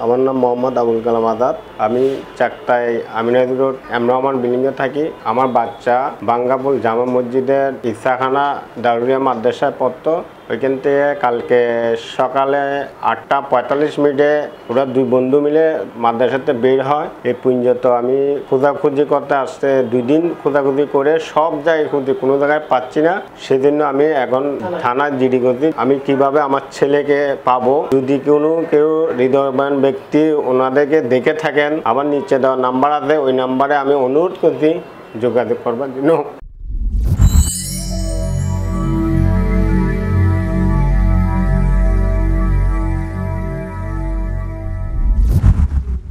আমার নাম মোহাম্মদ আবুল কালাম আজাদ। আমি চাকতায় আমিনাজ রোড এম রহমান বিল্ডিংয়ে থাকি। আমার বাচ্চা বাঙ্গাপুল জামা মসজিদের ইসাখানা দারুরিয়া মাদ্রাসায় পড়তো। ওইখান থেকে কালকে সকালে 8টা 45 মিনিটে ওরা 2 বন্ধু মিলে মাদ্রাসাতে বের হয়। এই পর্যন্ত আমি খোঁজাখুঁজি করতে আসতে 2 দিন খোঁজাখুঁজি করে সব জায়গায় খুঁজি, কোনো জায়গায় পাচ্ছি না। সেজন্য আমি এখন থানায় জিডি করছি। আমি কিভাবে আমার ছেলেকে পাবো, যদি কেউ হৃদয়বান ব্যক্তি ওনাদেরকে দেখে থাকেন, আমার নিচে দেওয়া নাম্বার আছে, ওই নাম্বারে আমি অনুরোধ করছি যোগাযোগ করবার জন্য।